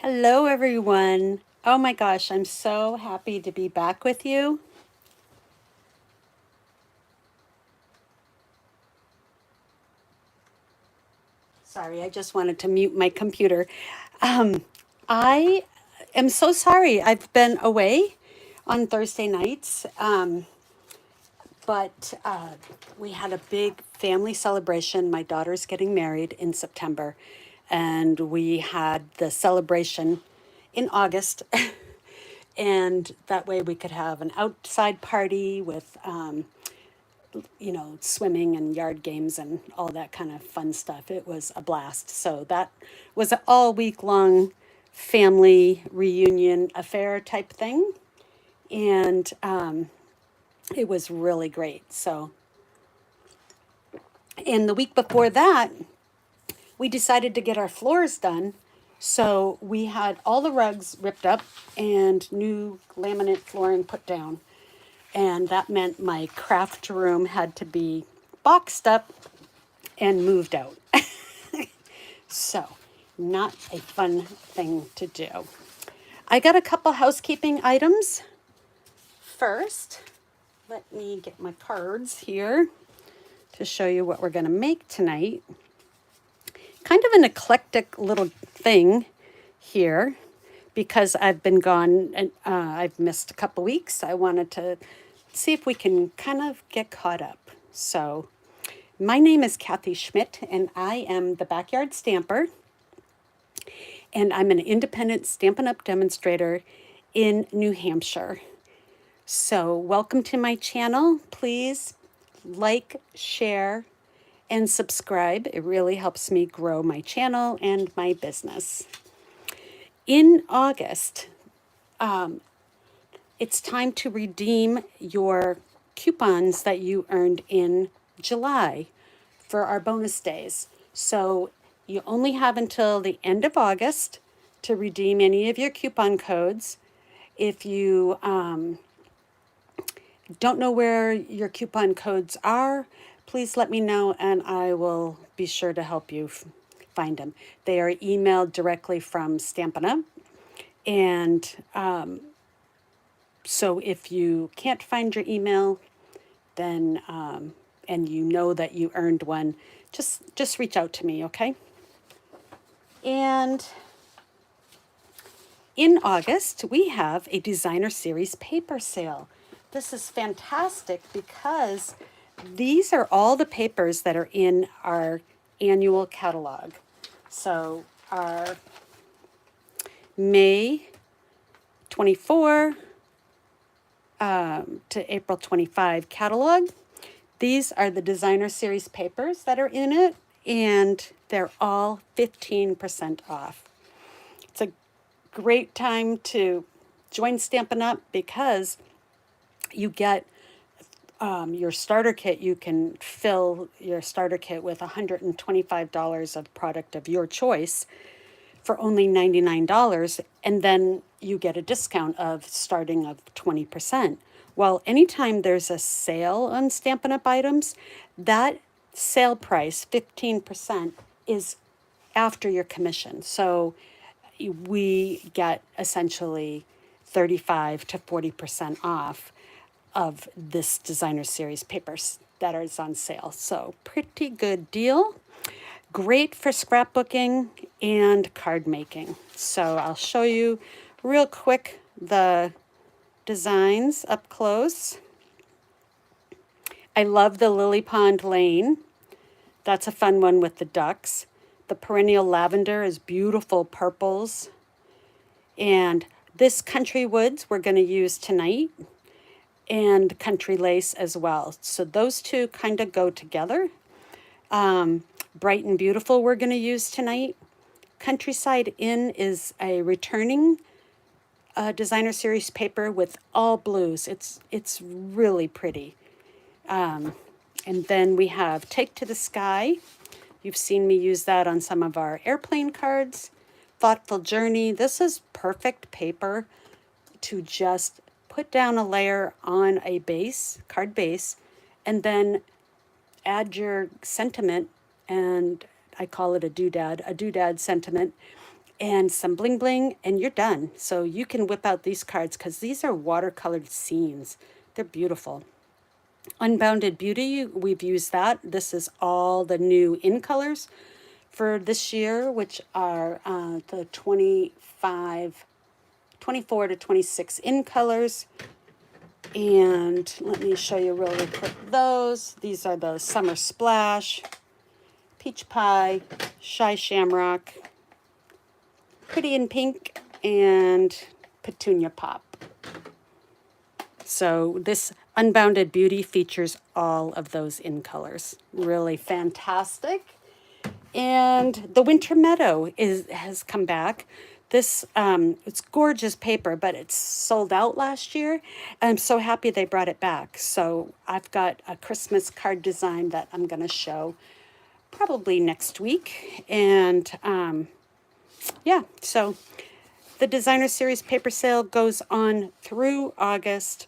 Hello, everyone. Oh my gosh, I'm so happy to be back with you. Sorry, I just wanted to mute my computer. Um, I am so sorry. I've been away on Thursday nights, but we had a big family celebration. My daughter's getting married in September, and we had the celebration in August. And that way we could have an outside party with swimming and yard games and all that kind of fun stuff. It was a blast. So that was an all week long family reunion affair type thing. And it was really great. So, and the week before that, we decided to get our floors done. So we had all the rugs ripped up and new laminate flooring put down. And that meant my craft room had to be boxed up and moved out. So, not a fun thing to do. I got a couple housekeeping items. First, let me get my cards here to show you what we're going to make tonight. Kind of an eclectic little thing here because I've been gone and I've missed a couple weeks. I wanted to see if we can kind of get caught up. So, my name is Kathy Schmitt, and I am the Backyard Stamper. And I'm an independent Stampin' Up! Demonstrator in New Hampshire. So, welcome to my channel. Please like, share, and subscribe. It really helps me grow my channel and my business. In August, it's time to redeem your coupons that you earned in July for our bonus days. So you only have until the end of August to redeem any of your coupon codes. If you don't know where your coupon codes are, please let me know and I will be sure to help you find them. They are emailed directly from Stampin' Up! And so if you can't find your email, then and you know that you earned one, just reach out to me, okay? And in August, we have a designer series paper sale. This is fantastic because these are all the papers that are in our annual catalog. So our May 24 to April 25 catalog. These are the designer series papers that are in it, and they're all 15% off. It's a great time to join Stampin' Up! Because you get your starter kit. You can fill your starter kit with $125 of product of your choice for only $99, and then you get a discount of starting of 20%. Well, anytime there's a sale on Stampin' Up! Items, that sale price, 15%, is after your commission. So we get essentially 35 to 40% off of this designer series papers that is on sale. So pretty good deal. Great for scrapbooking and card making. So I'll show you real quick the designs up close. I love the Lily Pond Lane. That's a fun one with the ducks. The perennial lavender is beautiful purples. And this country woods we're going to use tonight, and country lace as well. So those two kind of go together. Bright and Beautiful we're going to use tonight. Countryside Inn is a returning designer series paper with all blues. It's really pretty. And then we have Take to the Sky. You've seen me use that on some of our airplane cards. Thoughtful Journey. This is perfect paper to just put down a layer on a base, card base, and then add your sentiment, and I call it a doodad sentiment, and some bling bling, and you're done. So you can whip out these cards because these are watercolored scenes. They're beautiful. Unbounded Beauty, we've used that. This is all the new in colors for this year, which are the 24 to 26 in colors. And let me show you really quick those. These are the Summer Splash, Peach Pie, Shy Shamrock, Pretty in Pink, and Petunia Pop. So this Unbounded Beauty features all of those in colors. Really fantastic. And the Winter Meadow has come back. This it's gorgeous paper, but it's sold out last year. And I'm so happy they brought it back. So I've got a Christmas card design that I'm going to show probably next week. And yeah, so the Designer Series paper sale goes on through August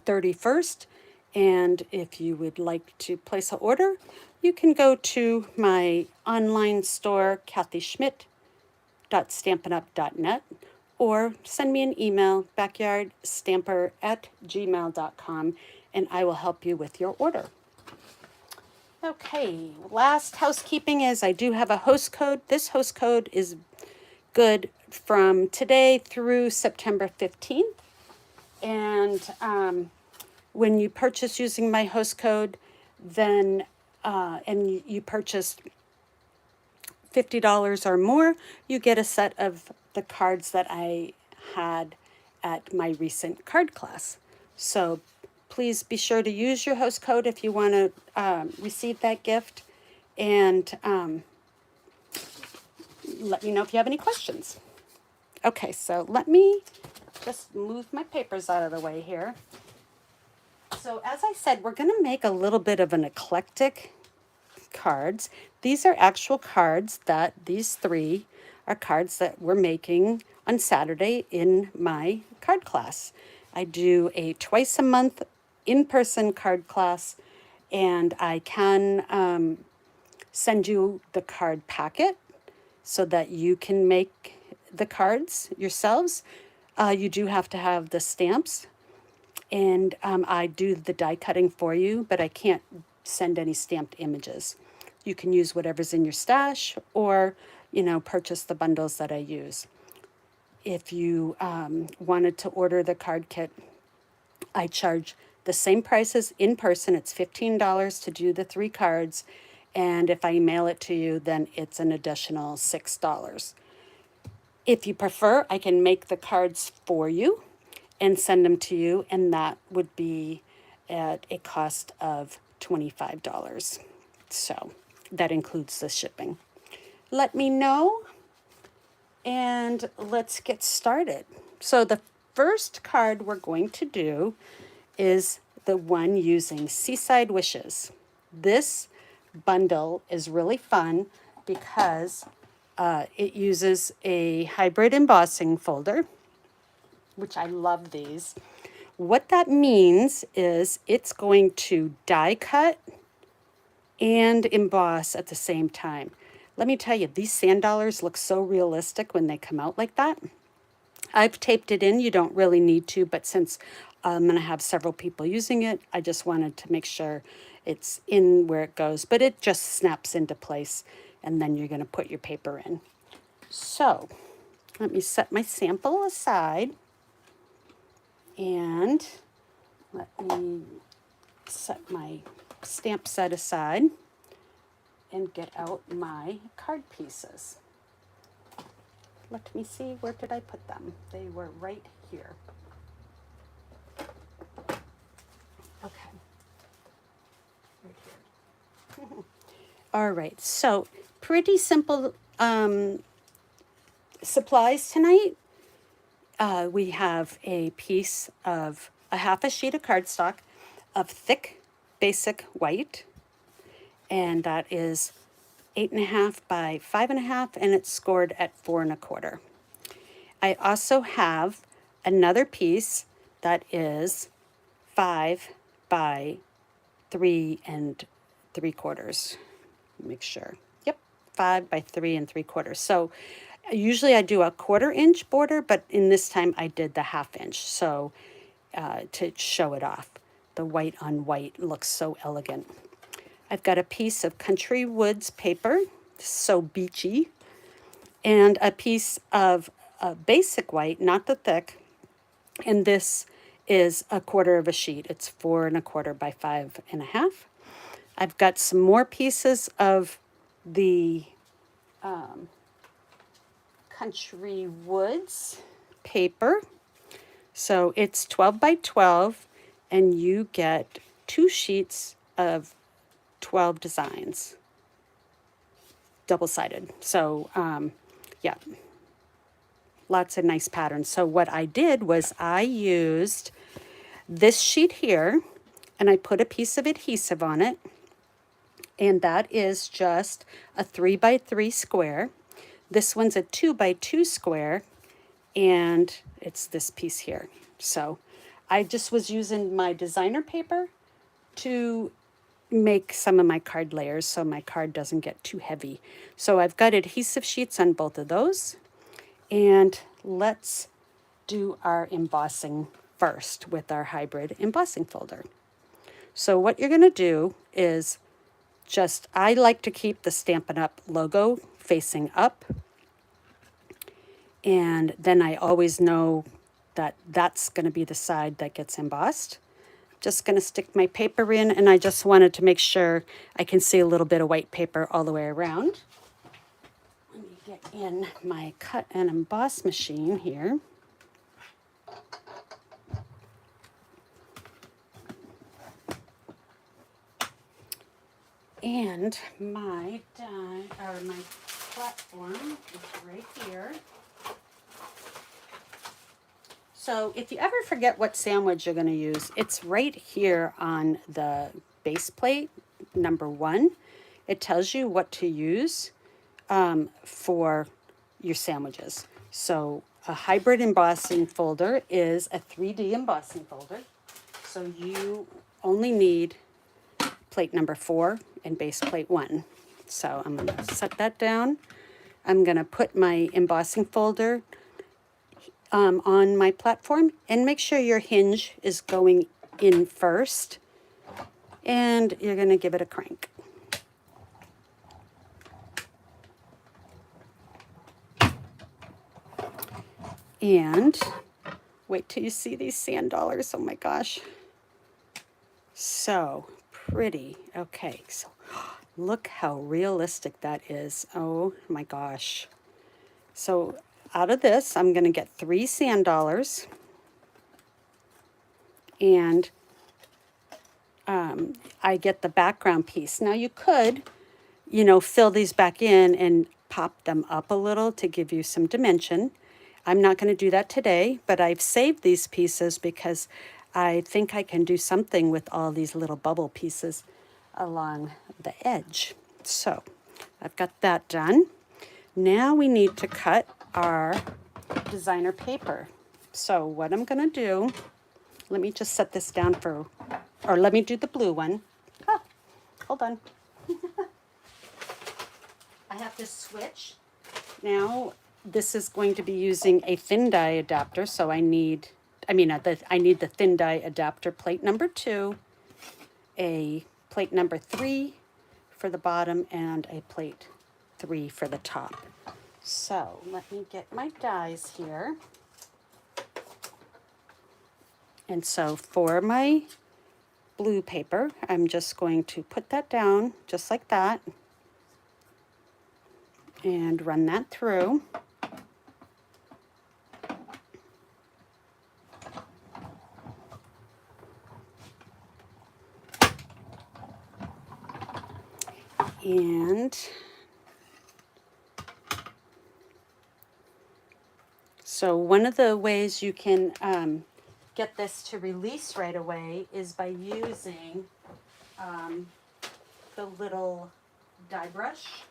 31st. And if you would like to place an order, you can go to my online store, kathyschmidt.stampinup.net, or send me an email, backyardstamper@gmail.com, and I will help you with your order. Okay, last housekeeping is I do have a host code. This host code is good from today through September 15th. And when you purchase using my host code, then and you purchase $50 or more, you get a set of the cards that I had at my recent card class. So please be sure to use your host code if you want to receive that gift, and let me know if you have any questions. Okay, so let me just move my papers out of the way here. So as I said, we're going to make a little bit of an eclectic cards. These are actual cards that these three are cards that we're making on Saturday in my card class. I do a twice a month in-person card class, and I can send you the card packet so that you can make the cards yourselves. You do have to have the stamps, and I do the die cutting for you, but I can't send any stamped images. You can use whatever's in your stash, or, purchase the bundles that I use. If you wanted to order the card kit, I charge the same price as in person. It's $15 to do the 3 cards. And if I mail it to you, then it's an additional $6. If you prefer, I can make the cards for you and send them to you, and that would be at a cost of $25. So that includes the shipping. Let me know, and let's get started. So the first card we're going to do is the one using Seaside Wishes. This bundle is really fun because it uses a hybrid embossing folder, which I love these. What that means is it's going to die cut and emboss at the same time. Let me tell you, these sand dollars look so realistic when they come out like that. I've taped it in. You don't really need to, but since I'm going to have several people using it, I just wanted to make sure it's in where it goes. But it just snaps into place, and then you're going to put your paper in. So let me set my sample aside, and let me set my stamp set aside and get out my card pieces. Let me see, where did I put them? They were right here. Okay. Right here. All right, so pretty simple supplies tonight. We have a piece of a half a sheet of cardstock of thick basic white, and that is 8.5 by 5.5, and it's scored at 4 1/4. I also have another piece that is 5 by 3 3/4. Make sure. Yep, 5 by 3 3/4. So Usually I do a 1/4 inch border, but in this time I did the 1/2 inch, so to show it off. The white on white looks so elegant. I've got a piece of Country Woods paper, so beachy, and a piece of basic white, not the thick, and this is a 1/4 of a sheet. It's 4 1/4 by 5 1/2. I've got some more pieces of the Country Woods paper. So it's 12 by 12, and you get 2 sheets of 12 designs, double-sided. So yeah, lots of nice patterns. So what I did was I used this sheet here, and I put a piece of adhesive on it, and that is just a 3 by 3 square. This one's a 2 by 2 square, and it's this piece here. So I just was using my designer paper to make some of my card layers so my card doesn't get too heavy. So I've got adhesive sheets on both of those, and let's do our embossing first with our hybrid embossing folder. So what you're going to do is I like to keep the Stampin' Up logo facing up, and then I always know that that's going to be the side that gets embossed. Just going to stick my paper in, and I just wanted to make sure I can see a little bit of white paper all the way around. Let me get in my cut and emboss machine here. And my platform is right here. So if you ever forget what sandwich you're going to use, it's right here on the base plate, number 1. It tells you what to use for your sandwiches. So a hybrid embossing folder is a 3D embossing folder. So you only need plate number 4 and base plate 1. So I'm going to set that down. I'm going to put my embossing folder on my platform, and make sure your hinge is going in first, and you're going to give it a crank. And wait till you see these sand dollars. Oh my gosh. So pretty. Okay, so look how realistic that is. Oh my gosh. So out of this, I'm going to get 3 sand dollars, and I get the background piece. Now you could, fill these back in and pop them up a little to give you some dimension. I'm not going to do that today, but I've saved these pieces because I think I can do something with all these little bubble pieces along the edge. So I've got that done. Now we need to cut our designer paper. So what I'm going to do, let me just set this down or let me do the blue one. Oh, hold on. I have to switch. Now this is going to be using a thin die adapter, so I need the thin die adapter plate number 2, a plate number 3 for the bottom, and a plate 3 for the top. So let me get my dies here. And so for my blue paper, I'm just going to put that down just like that and run that through. And so one of the ways you can get this to release right away is by using the little die brush.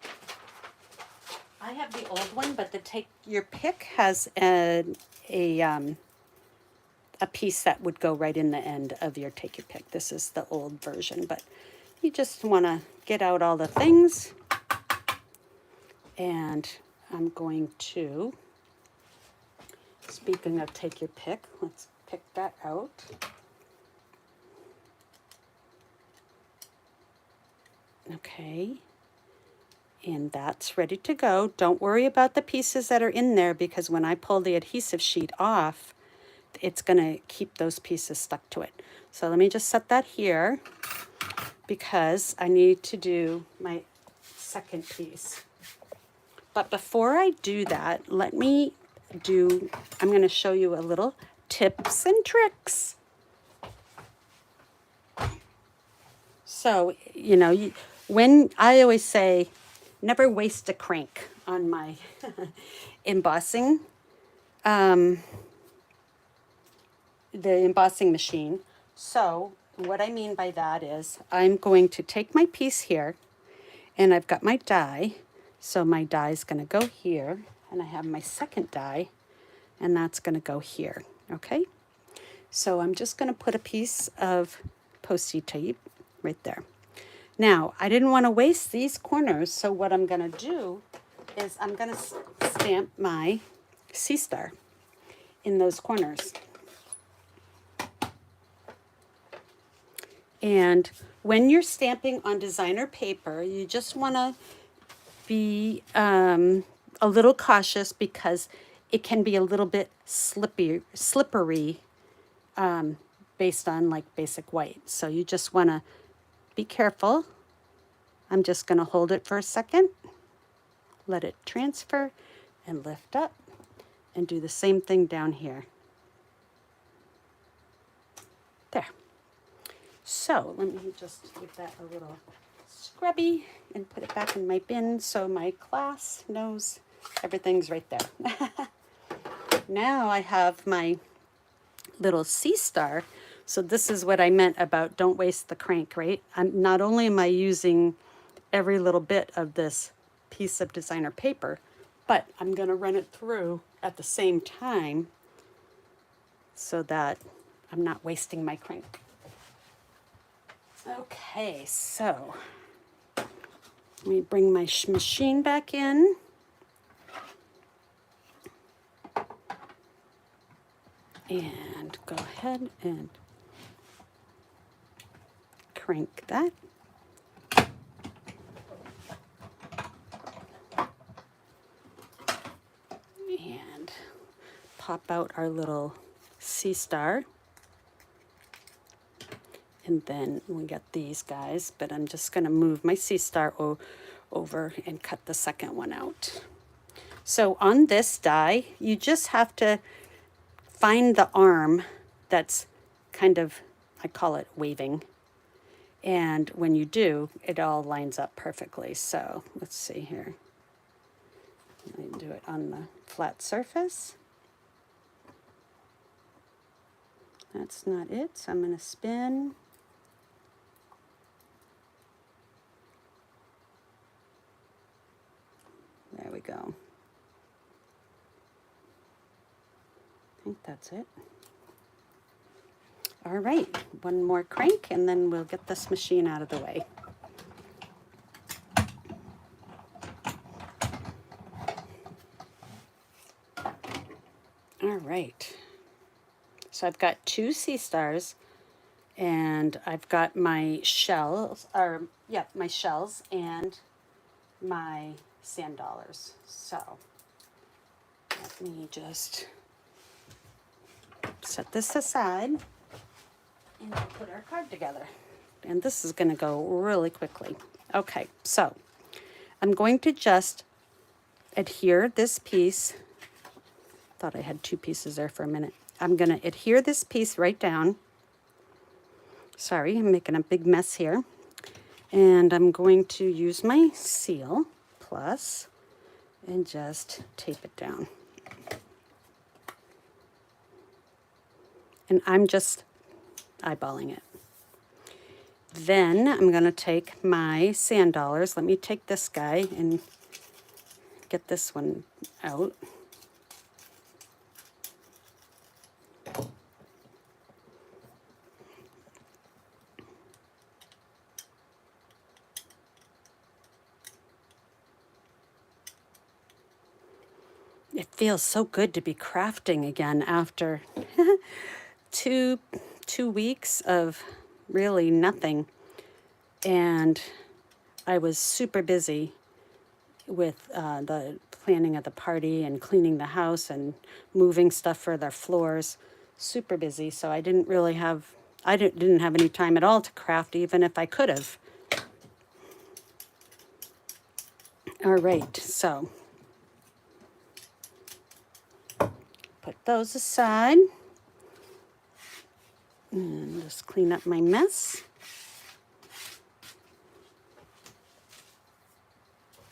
I have the old one, but the Take Your Pick has a piece that would go right in the end of your Take Your Pick. This is the old version, but you just want to get out all the things, and I'm going to, speaking of take your pick, let's pick that out. Okay, and that's ready to go. Don't worry about the pieces that are in there, because when I pull the adhesive sheet off, it's going to keep those pieces stuck to it. So let me just set that here, because I need to do my second piece. But before I do that, I'm going to show you a little tips and tricks. So, when I always say, never waste a crank on my embossing, the embossing machine. So what I mean by that is I'm going to take my piece here, and I've got my die. So my die is going to go here, and I have my second die, and that's going to go here. Okay. So I'm just going to put a piece of Post-it tape right there. Now, I didn't want to waste these corners, so what I'm going to do is I'm going to stamp my sea star in those corners. And when you're stamping on designer paper, you just want to be a little cautious, because it can be a little bit slippery based on like basic white. So you just want to be careful. I'm just going to hold it for a second, let it transfer and lift up, and do the same thing down here. There. So let me just give that a little scrubby and put it back in my bin so my class knows everything's right there. Now I have my little sea star. So this is what I meant about don't waste the crank, right? Not only am I using every little bit of this piece of designer paper, but I'm going to run it through at the same time so that I'm not wasting my crank. Okay, so let me bring my machine back in. And go ahead and crank that. And pop out our little sea star. And then we got these guys, but I'm just going to move my sea star over and cut the second one out. So on this die, you just have to find the arm that's kind of, I call it waving. And when you do, it all lines up perfectly. So let's see here. Let me do it on the flat surface. That's not it, so I'm going to spin. There we go. I think that's it. All right, one more crank and then we'll get this machine out of the way. All right. So I've got 2 sea stars, and I've got my shells, my shells and my sand dollars. So let me just set this aside and put our card together. And this is going to go really quickly. Okay, so I'm going to just adhere this piece. Thought I had 2 pieces there for a minute. I'm going to adhere this piece right down. Sorry, I'm making a big mess here. And I'm going to use my seal plus and just tape it down. And I'm just eyeballing it. Then I'm going to take my sand dollars. Let me take this guy and get this one out. feels so good to be crafting again after two weeks of really nothing. And I was super busy with the planning of the party and cleaning the house and moving stuff for their floors. Super busy, so I didn't really have, didn't have any time at all to craft, even if I could have. All right, so put those aside and just clean up my mess.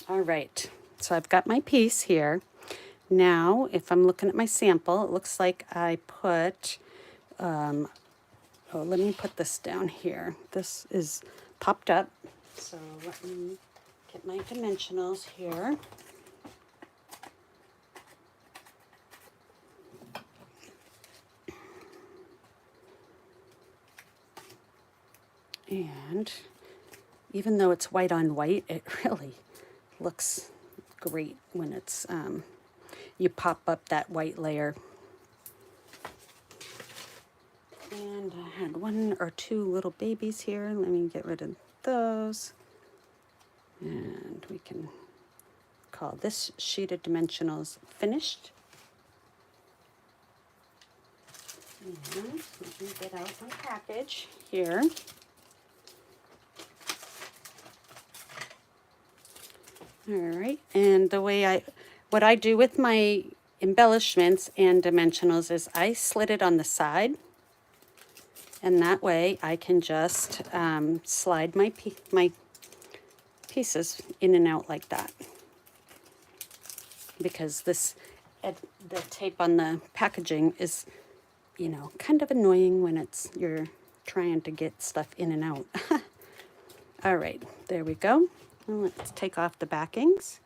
All right, so I've got my piece here. Now, if I'm looking at my sample, it looks like I put, oh, let me put this down here. This is popped up, so let me get my dimensionals here. And even though it's white on white, it really looks great when it's, you pop up that white layer. And I had one or two little babies here. Let me get rid of those. And we can call this sheet of dimensionals finished. And let me get out my package here. All right, and the way what I do with my embellishments and dimensionals is I slit it on the side, and that way I can just slide my pieces in and out like that. Because the tape on the packaging is, you know, kind of annoying when you're trying to get stuff in and out. All right, there we go. And let's take off the backings.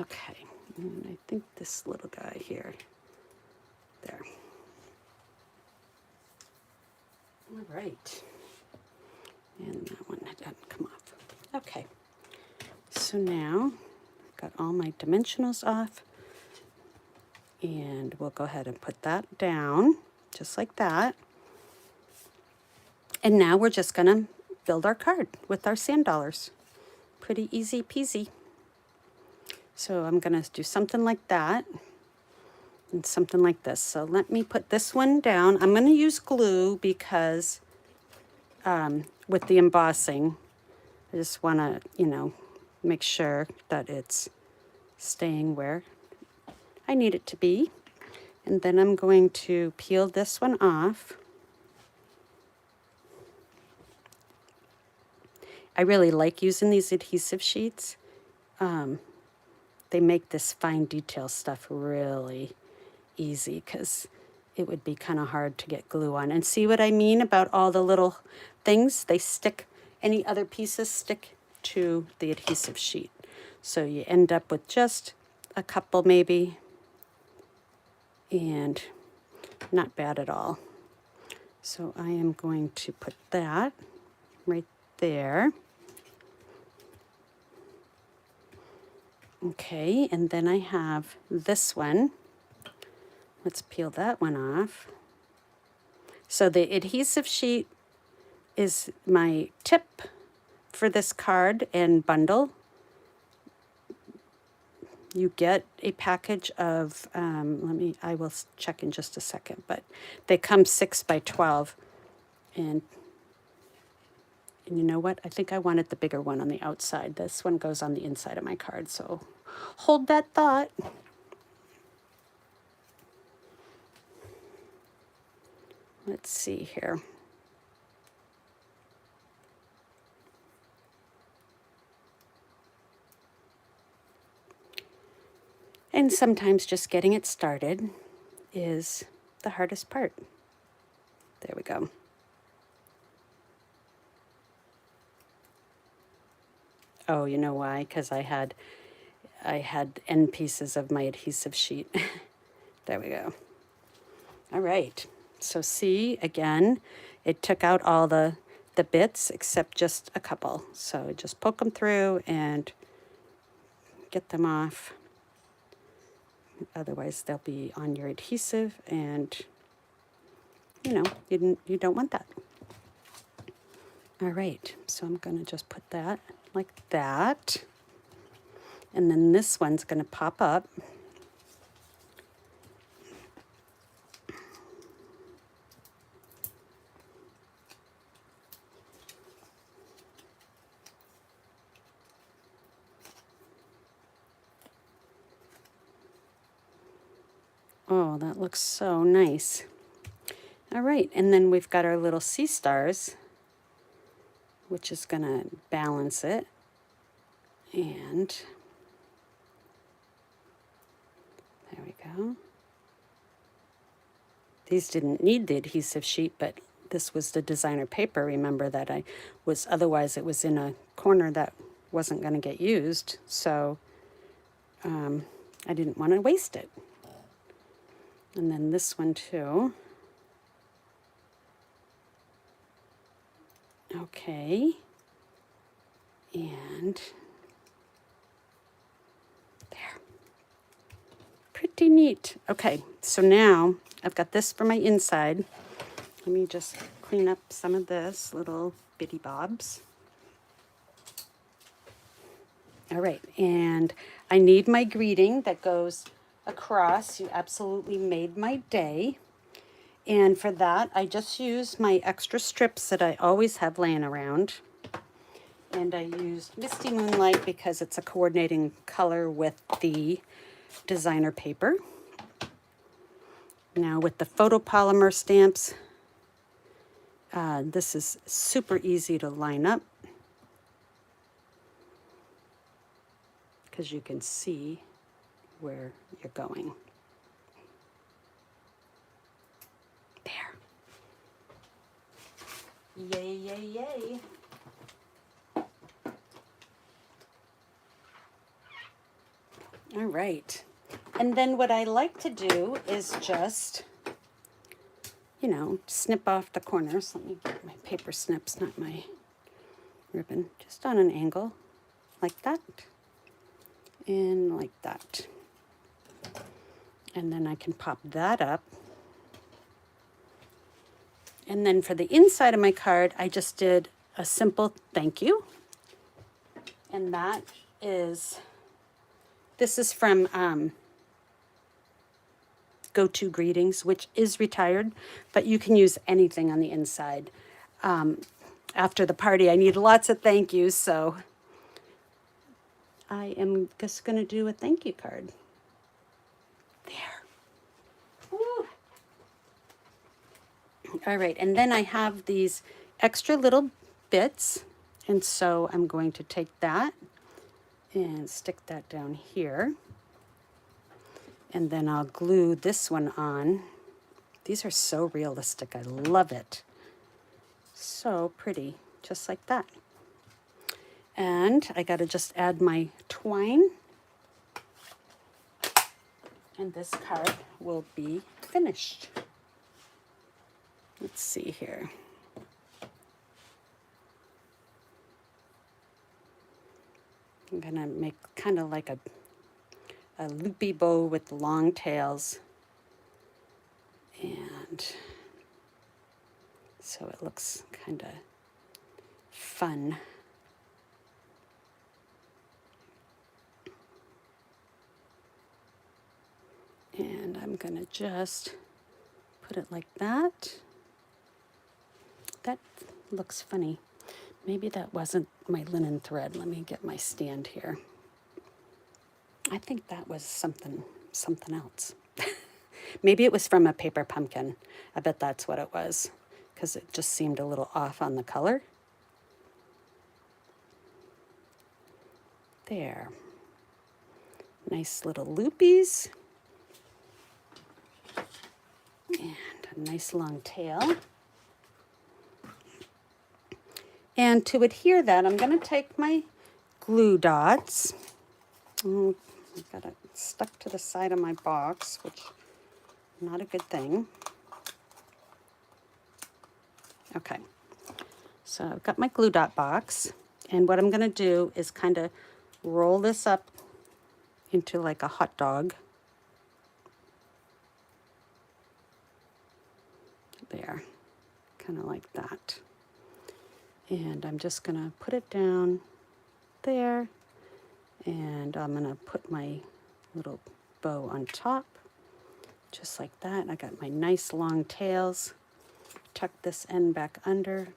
Okay, and I think this little guy here, there. All right. And that one doesn't come off. Okay, so now I've got all my dimensionals off, and we'll go ahead and put that down just like that. And now we're just gonna build our card with our sand dollars. Pretty easy peasy. So I'm gonna do something like that and something like this. So let me put this one down. I'm gonna use glue because with the embossing, I just wanna, you know, make sure that it's staying where I need it to be. And then I'm going to peel this one off. I really like using these adhesive sheets. They make this fine detail stuff really easy because it would be kind of hard to get glue on. And see what I mean about all the little things? They stick, any other pieces stick to the adhesive sheet. So you end up with just a couple maybe, and not bad at all. So I am going to put that right there. Okay, and then I have this one. Let's peel that one off. So the adhesive sheet is my tip for this card and bundle. You get a package of, I will check in just a second, but they come 6 by 12. And you know what? I think I wanted the bigger one on the outside. This one goes on the inside of my card, so hold that thought. Let's see here. And sometimes just getting it started is the hardest part. There we go. Oh, you know why? Because I had I had end pieces of my adhesive sheet. There we go. All right, so see, again, it took out all the bits except just a couple. So just poke them through and get them off. Otherwise they'll be on your adhesive, and you know, you don't want that. All right, so I'm gonna just put that like that. And then this one's gonna pop up. Oh, that looks so nice. All right, and then we've got our little sea stars, which is gonna balance it. And there we go. These didn't need the adhesive sheet, but this was the designer paper. Remember that otherwise it was in a corner that wasn't gonna get used. So I didn't want to waste it. And then this one too. Okay. And there. Pretty neat. Okay, so now I've got this for my inside. Let me just clean up some of this little bitty bobs. All right, and I need my greeting that goes across. You absolutely made my day. And for that, I just use my extra strips that I always have laying around. And I used Misty Moonlight because it's a coordinating color with the designer paper. Now with the photopolymer stamps, this is super easy to line up because you can see where you're going. There. Yay, yay, yay. All right. And then what I like to do is just, you know, snip off the corners. Let me get my paper snips, not my ribbon. Just on an angle like that and like that. And then I can pop that up. And then for the inside of my card, I just did a simple thank you. And this is from Go To Greetings, which is retired, but you can use anything on the inside. After the party, I need lots of thank yous, so I am just going to do a thank you card. There. Woo. All right, and then I have these extra little bits, and so I'm going to take that and stick that down here. And then I'll glue this one on. These are so realistic. I love it. So pretty, just like that. And I got to just add my twine. And this card will be finished. Let's see here. I'm going to make kind of like a loopy bow with long tails. And so it looks kind of fun. And I'm going to just put it like that. That looks funny. Maybe that wasn't my linen thread. Let me get my stand here. I think that was something else. Maybe it was from a paper pumpkin. I bet that's what it was, because it just seemed a little off on the color. There. Nice little loopies. And a nice long tail. And to adhere that, I'm going to take my glue dots. I've got it stuck to the side of my box, which is not a good thing. Okay, so I've got my glue dot box, and what I'm going to do is kind of roll this up into like a hot dog. There, kind of like that. And I'm just going to put it down there, and I'm going to put my little bow on top, just like that. I got my nice long tails. Tuck this end back under.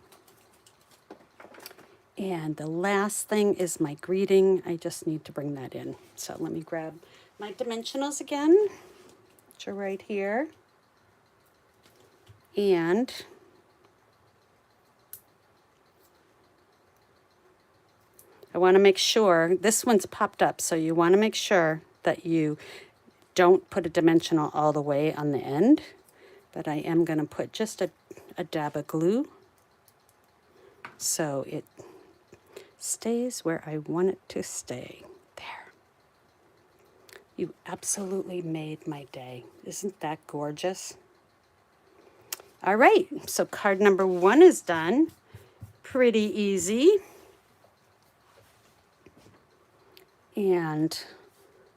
And the last thing is my greeting. I just need to bring that in. So let me grab my dimensionals again, which are right here. And I want to make sure, this one's popped up, so you want to make sure that you don't put a dimensional all the way on the end, but I am going to put just a dab of glue so it stays where I want it to stay. There. You absolutely made my day. Isn't that gorgeous? All right, so card number 1 is done. Pretty easy. And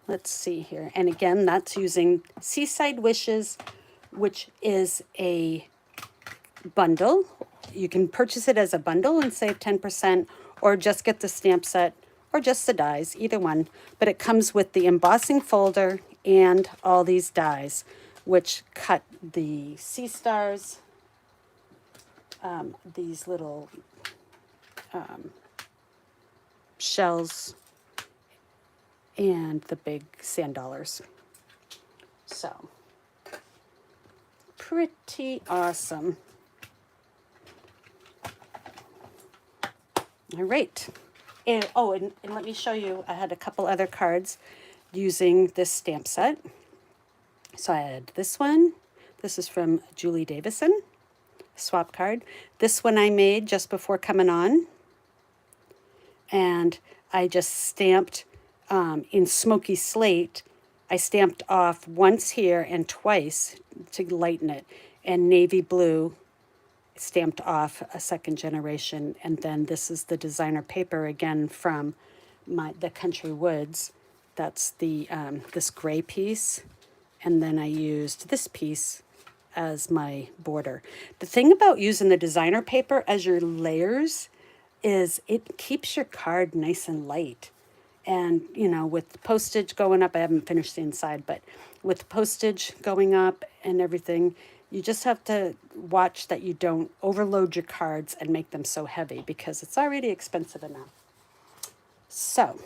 let's see here. And again, that's using Seaside Wishes, which is a bundle. You can purchase it as a bundle and save 10%, or just get the stamp set, or just the dies, either one. But it comes with the embossing folder and all these dies, which cut the sea stars, these little shells, and the big sand dollars. So, pretty awesome. All right. And let me show you, I had a couple other cards using this stamp set. So I had this one. This is from Julie Davison, swap card. This one I made just before coming on. And I just stamped in smoky slate. I stamped off once here and twice to lighten it. And navy blue stamped off a second generation. And then this is the designer paper again from the Country Woods. That's the this gray piece. And then I used this piece as my border. The thing about using the designer paper as your layers is it keeps your card nice and light. And, you know, with postage going up, I haven't finished the inside, but with postage going up and everything, you just have to watch that you don't overload your cards and make them so heavy, because it's already expensive enough. So,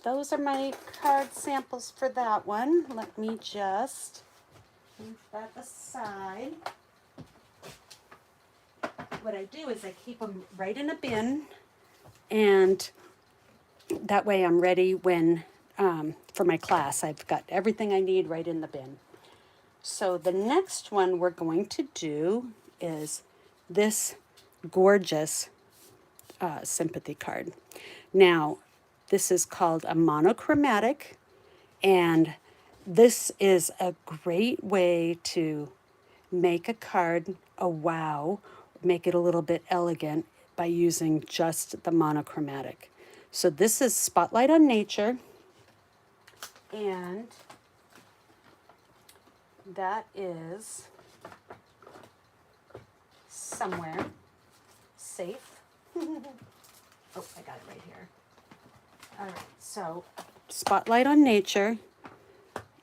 those are my card samples for that one. Let me just move that aside. What I do is I keep them right in a bin, and that way I'm ready when for my class. I've got everything I need right in the bin. So the next one we're going to do is this gorgeous sympathy card. Now, this is called a monochromatic, and this is a great way to make a card a wow, make it a little bit elegant by using just the monochromatic. So this is Spotlight on Nature, and that is somewhere safe. Oh, I got it right here. All right, so Spotlight on Nature.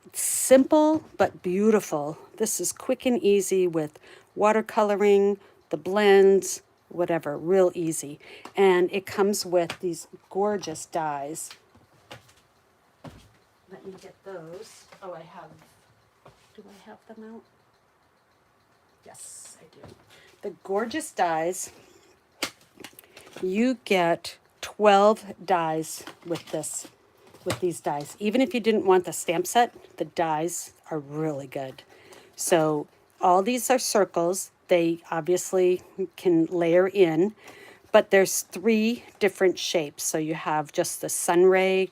It's simple but beautiful. This is quick and easy with watercoloring, the blends, whatever, real easy. And it comes with these gorgeous dies. Let me get those. Oh, do I have them out? Yes, I do. The gorgeous dies, you get 12 dies with these dies. Even if you didn't want the stamp set, the dies are really good. So all these are circles. They obviously can layer in, but there's 3 different shapes. So you have just the sun ray,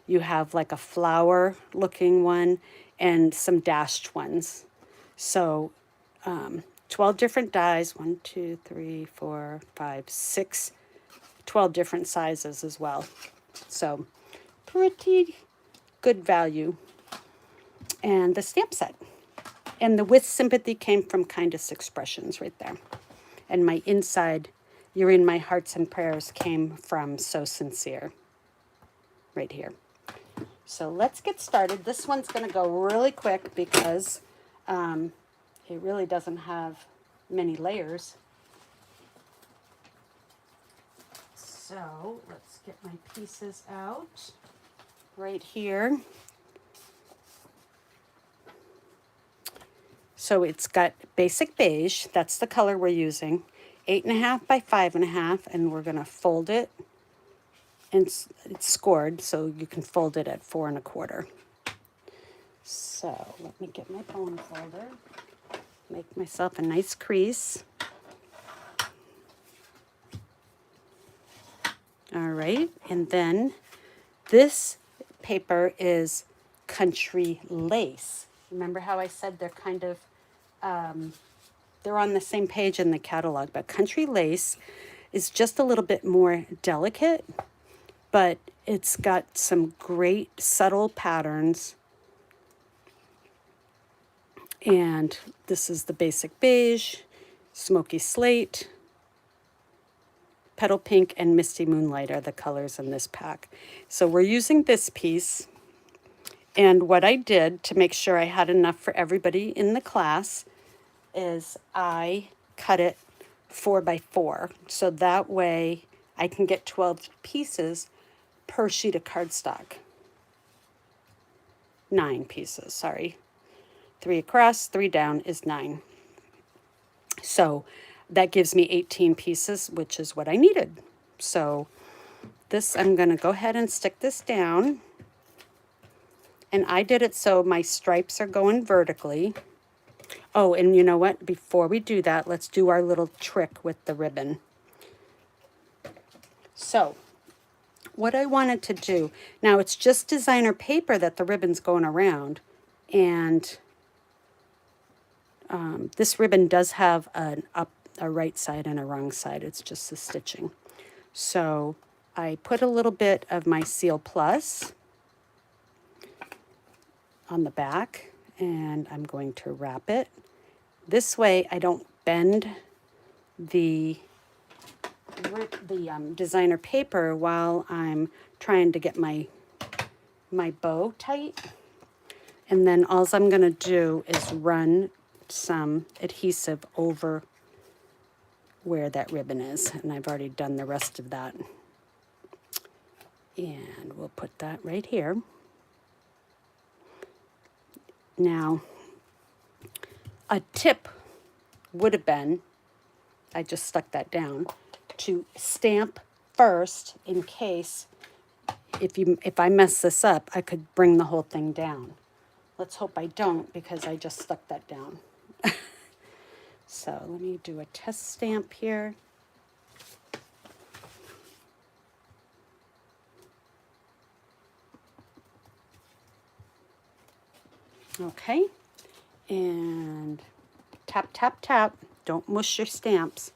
you have like a flower looking one and some dashed ones. So 12 different dies, 1, 2, 3, 4, 5, 6, 12 different sizes as well. So pretty good value. And the stamp set. And the With Sympathy came from Kindest Expressions right there. And my inside, You're in My Hearts and Prayers, came from So Sincere right here. So let's get started. This one's going to go really quick because it really doesn't have many layers. So let's get my pieces out right here. So it's got basic beige. That's the color we're using. 8.5 by 5.5, and we're going to fold it. And it's scored, so you can fold it at 4 1/4. So let me get my bone folder. Make myself a nice crease. All right, and then this paper is Country Lace. Remember how I said they're kind of, they're on the same page in the catalog, but Country Lace is just a little bit more delicate, but it's got some great subtle patterns. And this is the basic beige, smoky slate, petal pink, and misty moonlight are the colors in this pack. So we're using this piece. And what I did to make sure I had enough for everybody in the class is I cut it 4 by 4. So that way I can get 12 pieces per sheet of cardstock. 9 pieces, sorry. 3 across, 3 down is 9. So that gives me 18 pieces, which is what I needed. So this, I'm going to go ahead and stick this down. And I did it so my stripes are going vertically. Oh, and you know what? Before we do that, let's do our little trick with the ribbon. So what I wanted to do, now it's just designer paper that the ribbon's going around. And this ribbon does have a right side and a wrong side. It's just the stitching. So I put a little bit of my Seal Plus on the back, and I'm going to wrap it. This way I don't bend the designer paper while I'm trying to get my bow tight. And then all I'm going to do is run some adhesive over where that ribbon is. And I've already done the rest of that. And we'll put that right here. Now, a tip would have been, I just stuck that down, to stamp first in case if I mess this up, I could bring the whole thing down. Let's hope I don't, because I just stuck that down. So let me do a test stamp here. Okay, and tap, tap, tap. Don't mush your stamps.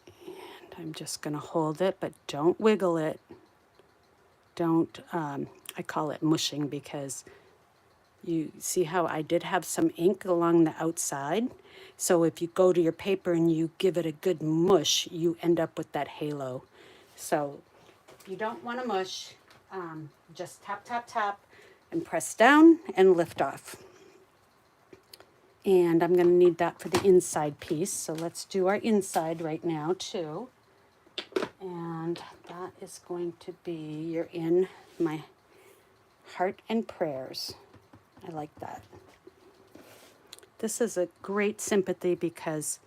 And I'm just going to hold it, but don't wiggle it. Don't, I call it mushing because you see how I did have some ink along the outside. So if you go to your paper and you give it a good mush, you end up with that halo. So if you don't want to mush, just tap, tap, tap, and press down and lift off. And I'm going to need that for the inside piece. So let's do our inside right now too. And that is going to be, You're in My Heart and Prayers. I like that. This is a great sympathy because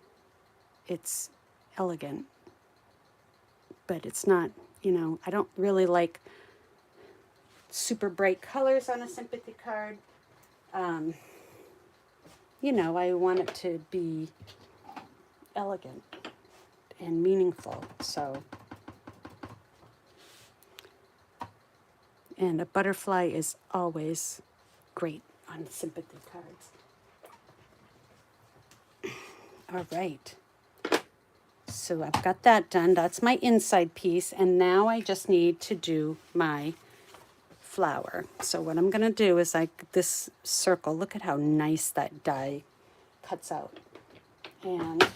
it's elegant. But it's not, I don't really like super bright colors on a sympathy card. I want it to be elegant and meaningful. So And a butterfly is always great on sympathy cards. All right. So I've got that done. That's my inside piece. And now I just need to do my flower. So what I'm going to do is this circle, look at how nice that die cuts out. And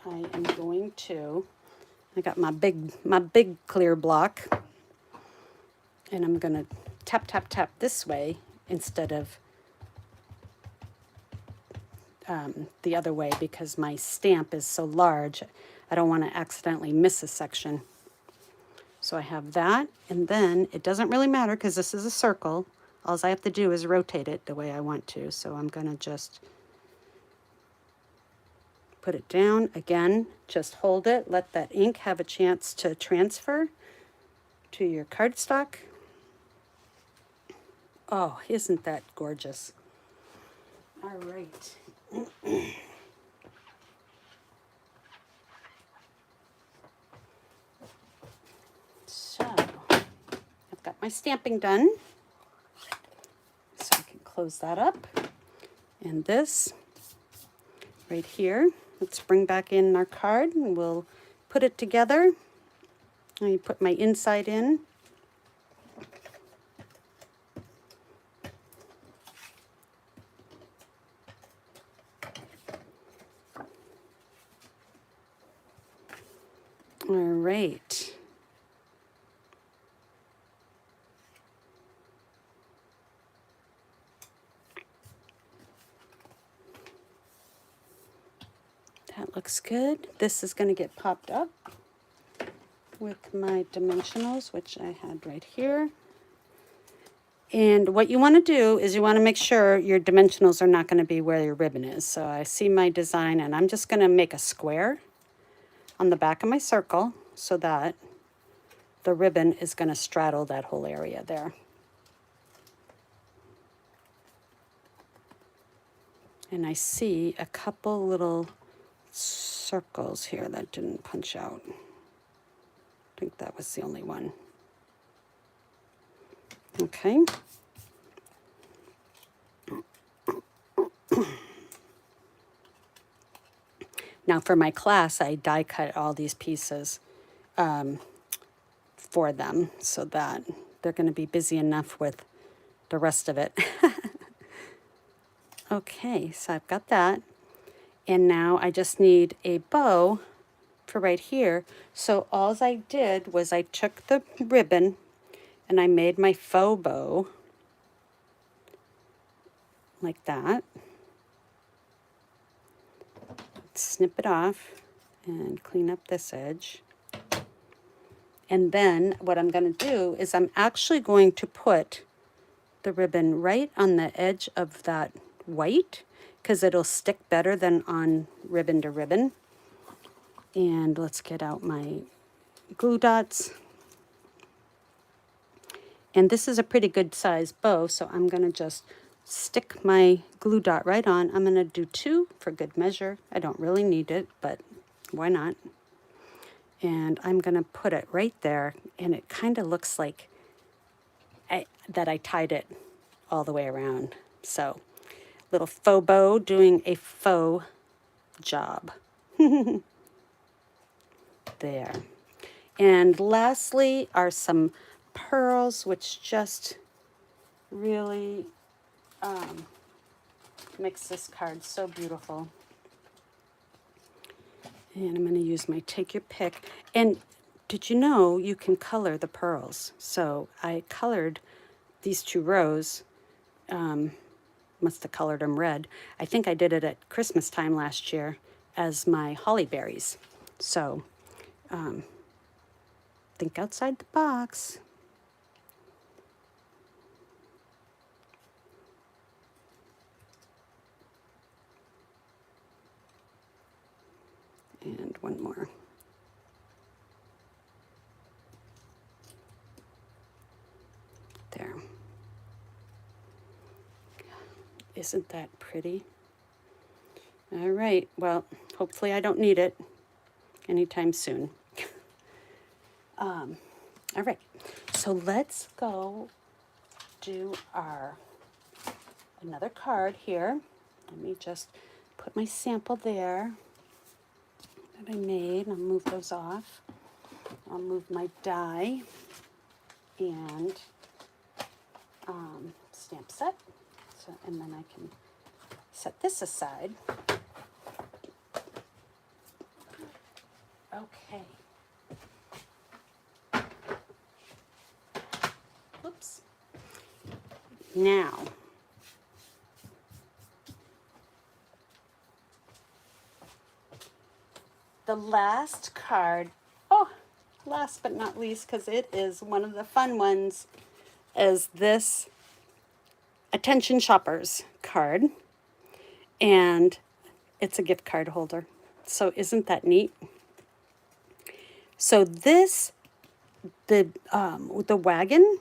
I am going to, I got my big clear block, and I'm going to tap, tap, tap this way instead of the other way, because my stamp is so large. I don't want to accidentally miss a section. So I have that, and then it doesn't really matter because this is a circle. All I have to do is rotate it the way I want to. So I'm going to just put it down again, just hold it, let that ink have a chance to transfer to your cardstock. Oh, isn't that gorgeous? All right. So I've got my stamping done. So I can close that up. And this right here, let's bring back in our card and we'll put it together. I put my inside in. All right. That looks good. This is going to get popped up with my dimensionals, which I had right here. And what you want to do is you want to make sure your dimensionals are not going to be where your ribbon is. So I see my design, and I'm just going to make a square on the back of my circle so that the ribbon is going to straddle that whole area there. And I see a couple little circles here that didn't punch out. I think that was the only one. Okay. Now for my class, I die cut all these pieces for them so that they're going to be busy enough with the rest of it. Okay, so I've got that. And now I just need a bow for right here. So all I did was I took the ribbon and I made my faux bow like that. Snip it off and clean up this edge. And then what I'm going to do is I'm actually going to put the ribbon right on the edge of that white because it'll stick better than on ribbon to ribbon. And let's get out my glue dots. And this is a pretty good size bow, so I'm going to just stick my glue dot right on. I'm going to do 2 for good measure. I don't really need it, but why not? And I'm going to put it right there, and it kind of looks like that I tied it all the way around. So, little faux bow doing a faux job. There. And lastly are some pearls, which just really makes this card so beautiful. And I'm going to use my take your pick. And did you know you can color the pearls? So I colored these 2 rows. Must have colored them red. I think I did it at Christmas time last year as my holly berries. So think outside the box. And one more. There. Isn't that pretty? All right, well, hopefully I don't need it anytime soon. All right, so let's go do another card here. Let me just put my sample there that I made. I'll move those off. I'll move my die and stamp set. So, and then I can set this aside. Okay. Whoops. Now, the last card, last but not least, because it is one of the fun ones, is this Attention Shoppers card. And it's a gift card holder. So isn't that neat? So this, the wagon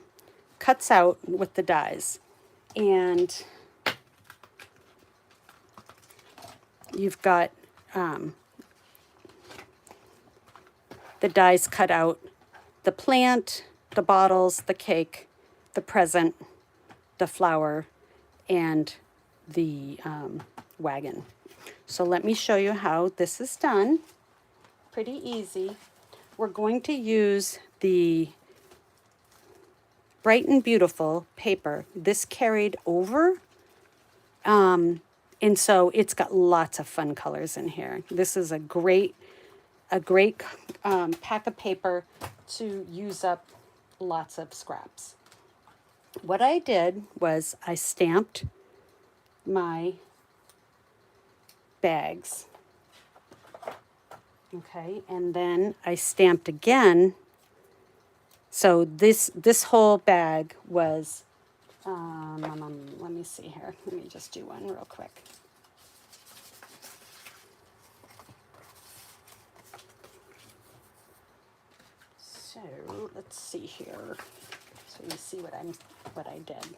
cuts out with the dies. And you've got the dies cut out the plant, the bottles, the cake, the present, the flower, and the wagon. So let me show you how this is done. Pretty easy. We're going to use the Bright and Beautiful paper. This carried over, and so it's got lots of fun colors in here. This is a great pack of paper to use up lots of scraps. What I did was I stamped my bags. Okay, and then I stamped again. So this whole bag was, let me see here. Let me just do one real quick. So let's see here. So you see what I did.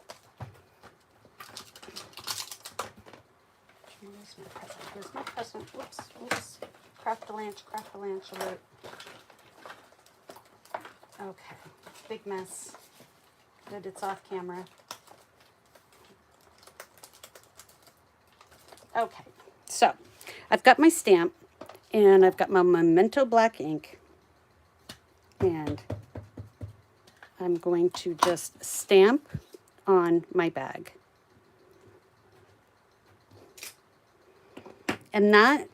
Where's my present? Here's my present. Whoops. Craft-a-lanch alert. Okay, big mess. Good, it's off camera. Okay, so I've got my stamp and I've got my Memento black ink, and I'm going to just stamp on my bag. And that,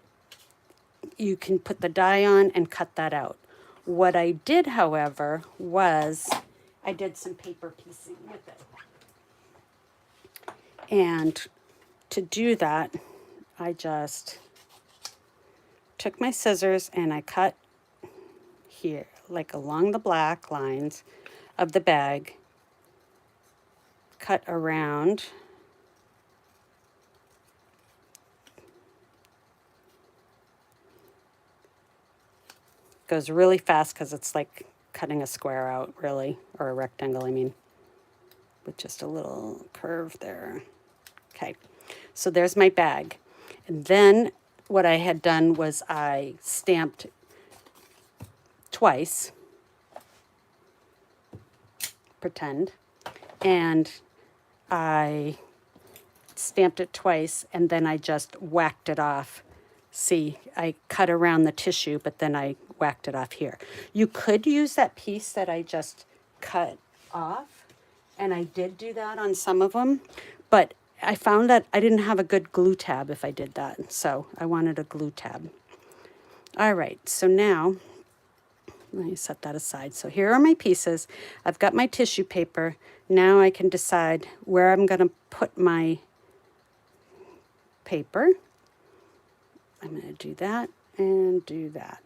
you can put the die on and cut that out. What I did, however, was I did some paper piecing with it. And to do that, I just took my scissors and I cut here, like along the black lines of the bag, cut around. Goes really fast because it's like cutting a square out, really, or a rectangle, I mean, with just a little curve there. Okay, so there's my bag. And then what I had done was I stamped twice, pretend, and I stamped it twice, and then I just whacked it off. See, I cut around the tissue, but then I whacked it off here. You could use that piece that I just cut off, and I did do that on some of them, but I found that I didn't have a good glue tab if I did that, so I wanted a glue tab. All right, so now, let me set that aside. So here are my pieces. I've got my tissue paper. Now I can decide where I'm going to put my paper. I'm going to do that and do that.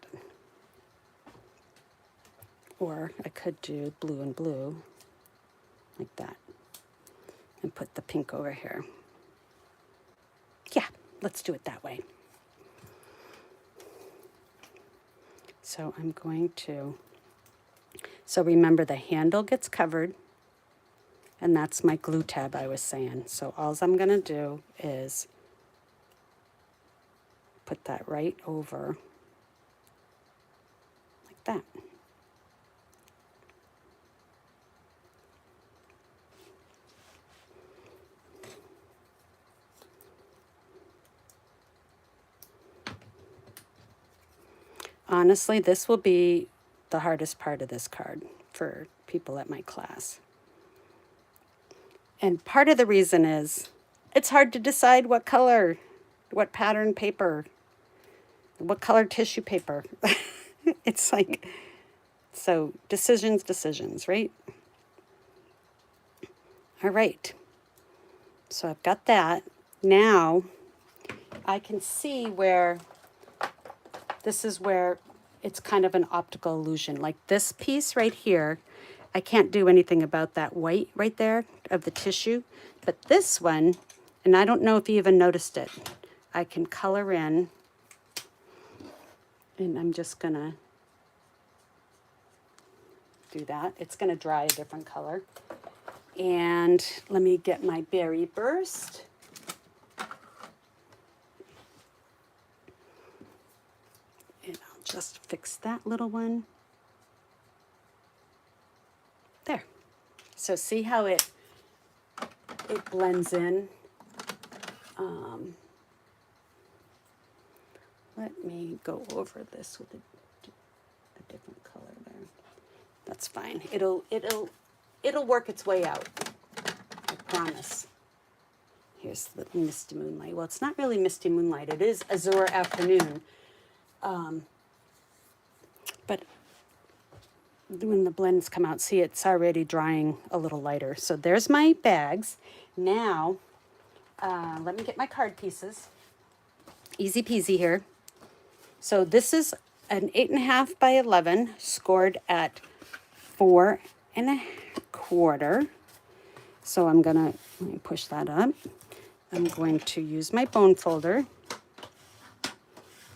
Or I could do blue and blue, like that, and put the pink over here. Yeah, let's do it that way. So I'm going to, so remember the handle gets covered, and that's my glue tab I was saying. So all I'm going to do is put that right over like that. honestly, this will be the hardest part of this card for people at my class. And part of the reason is it's hard to decide what color, what pattern paper, what color tissue paper. It's like, so decisions, right? All right. So I've got that. Now I can see where this is where it's kind of an optical illusion. Like this piece right here, I can't do anything about that white right there of the tissue. But this one, and I don't know if you even noticed it, I can color in, and I'm just gonna do that. It's gonna dry a different color. And let me get my berry burst. And I'll just fix that little one. There. So see how it blends in? Let me go over this with a different color there. That's fine. It'll work its way out. I promise. Here's the misty moonlight. Well, it's not really misty moonlight. It is azure afternoon. But when the blends come out, see, it's already drying a little lighter. So there's my bags. Now, let me get my card pieces. Easy peasy here. So this is an 8.5 by 11 scored at 4 1/4. So I'm gonna, let me push that up. I'm going to use my bone folder,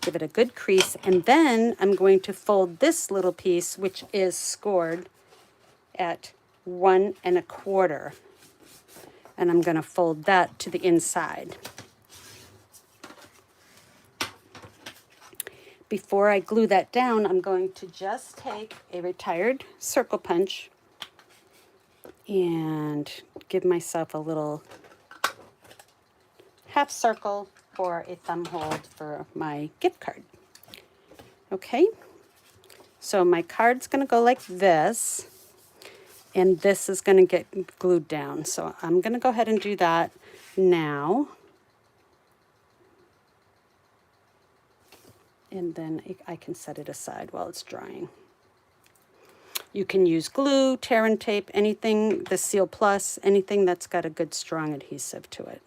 give it a good crease, and then I'm going to fold this little piece, which is scored at 1 1/4. And I'm gonna fold that to the inside. Before I glue that down, I'm going to just take a retired circle punch and give myself a little half circle for a thumb hold for my gift card. Okay, so my card's gonna go like this, and this is gonna get glued down. So I'm gonna go ahead and do that now. And then I can set it aside while it's drying. You can use glue, tear and tape, anything, the Seal Plus, anything that's got a good strong adhesive to it.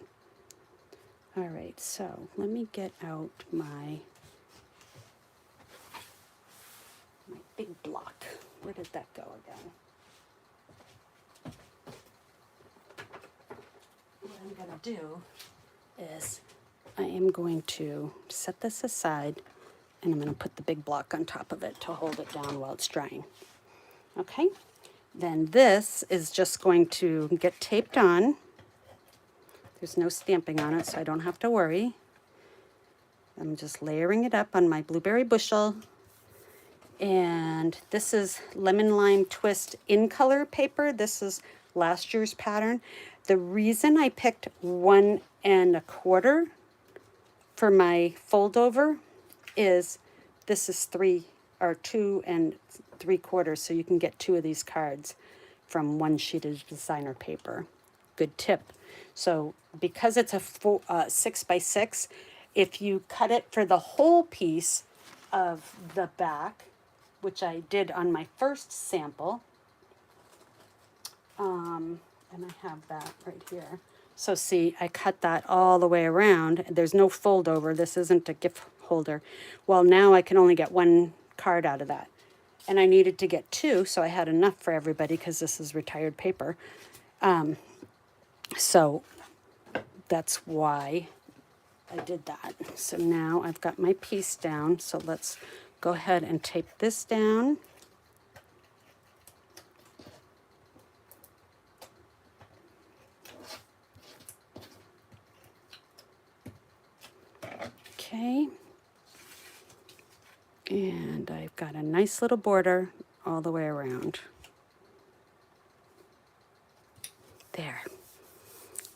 All right, so let me get out my big block. Where did that go again? What I'm gonna do is I am going to set this aside, and I'm going to put the big block on top of it to hold it down while it's drying. Okay, then this is just going to get taped on. There's no stamping on it, so I don't have to worry. I'm just layering it up on my blueberry bushel. And this is Lemon Lime Twist in color paper. This is last year's pattern. The reason I picked 1 1/4 for my fold over is this is 2 3/4, so you can get 2 of these cards from 1 sheet of designer paper. Good tip. So because it's a 6 by 6, if you cut it for the whole piece of the back, which I did on my first sample, and I have that right here. So see, I cut that all the way around. There's no fold over. This isn't a gift holder. Well, now I can only get 1 card out of that. And I needed to get 2, so I had enough for everybody because this is retired paper. So that's why I did that. So now I've got my piece down. So let's go ahead and tape this down. Okay, and I've got a nice little border all the way around. There.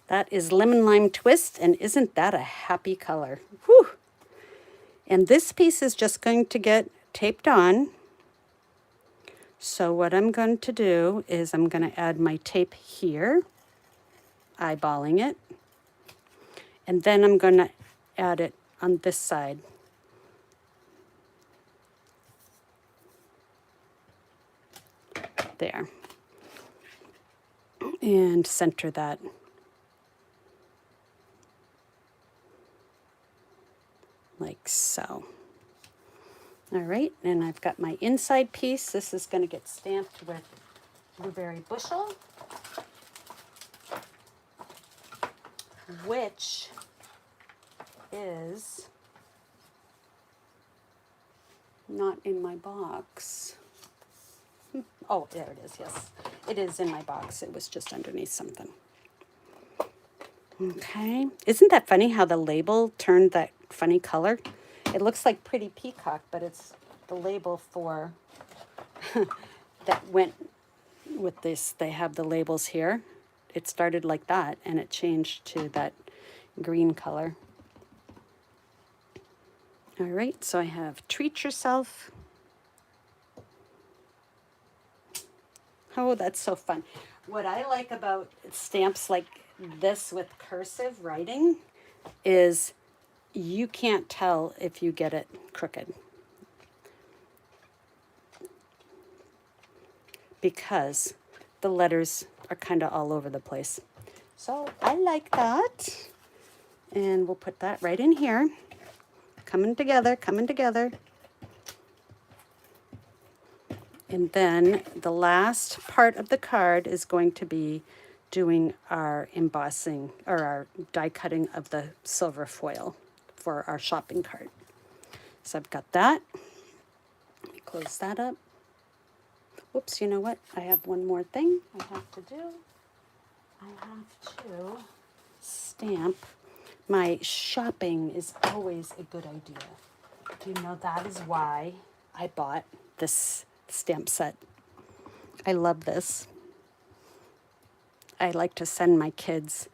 That is Lemon Lime Twist, and isn't that a happy color? Whew! And this piece is just going to get taped on. So what I'm going to do is I'm going to add my tape here, eyeballing it, and then I'm going to add it on this side. There. And center that. Like so. All right, and I've got my inside piece. This is going to get stamped with Blueberry Bushel, which is not in my box. Oh, there it is, yes. It is in my box. It was just underneath something. Okay. Isn't that funny how the label turned that funny color? It looks like Pretty Peacock, but it's the label for that went with this. They have the labels here. It started like that, and it changed to that green color. All right, so I have Treat Yourself. Oh, that's so fun. What I like about stamps like this with cursive writing is you can't tell if you get it crooked, because the letters are kind of all over the place. So I like that. And we'll put that right in here. Coming together, coming together. And then the last part of the card is going to be doing our embossing or our die cutting of the silver foil for our shopping cart. So I've got that. Let me close that up. Whoops, you know what? I have one more thing I have to do. I have to stamp. My shopping is always a good idea. You know, that is why I bought this stamp set. I love this. I like to send my kids,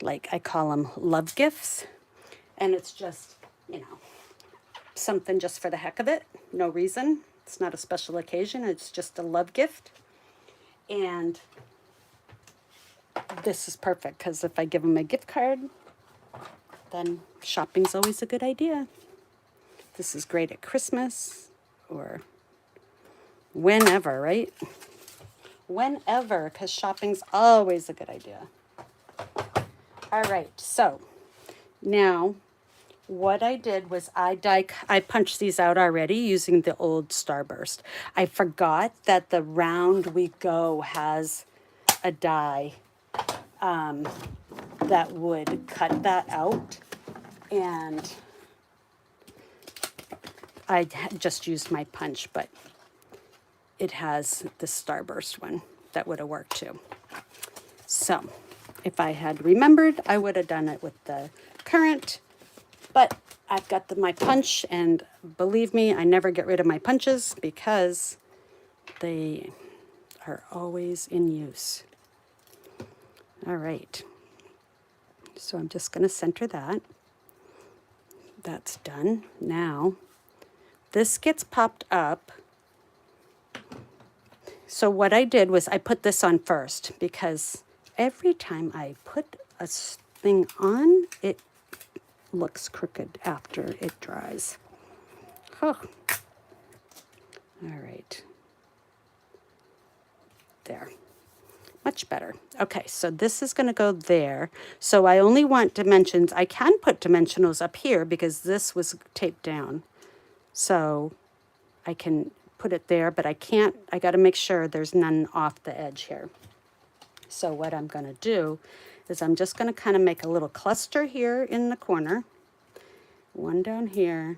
like I call them love gifts. And it's just, you know, something just for the heck of it. No reason. It's not a special occasion. It's just a love gift. And this is perfect because if I give them a gift card, then shopping's always a good idea. This is great at Christmas or whenever, right? Whenever, because shopping's always a good idea. All right, so now what I did was I punched these out already using the old Starburst. I forgot that the Round We Go has a die that would cut that out, and I just used my punch, but it has the Starburst one that would have worked too. So if I had remembered, I would have done it with the current, but I've got my punch, and believe me, I never get rid of my punches because they are always in use. All right, so I'm just going to center that. That's done. Now, this gets popped up. So what I did was I put this on first, because every time I put a thing on, it looks crooked after it dries. Oh. All right. There. Much better. Okay, so this is going to go there. So I only want dimensions. I can put dimensionals up here because this was taped down. So I can put it there, but I can't. I got to make sure there's none off the edge here. So what I'm going to do is I'm just going to kind of make a little cluster here in the corner. One down here,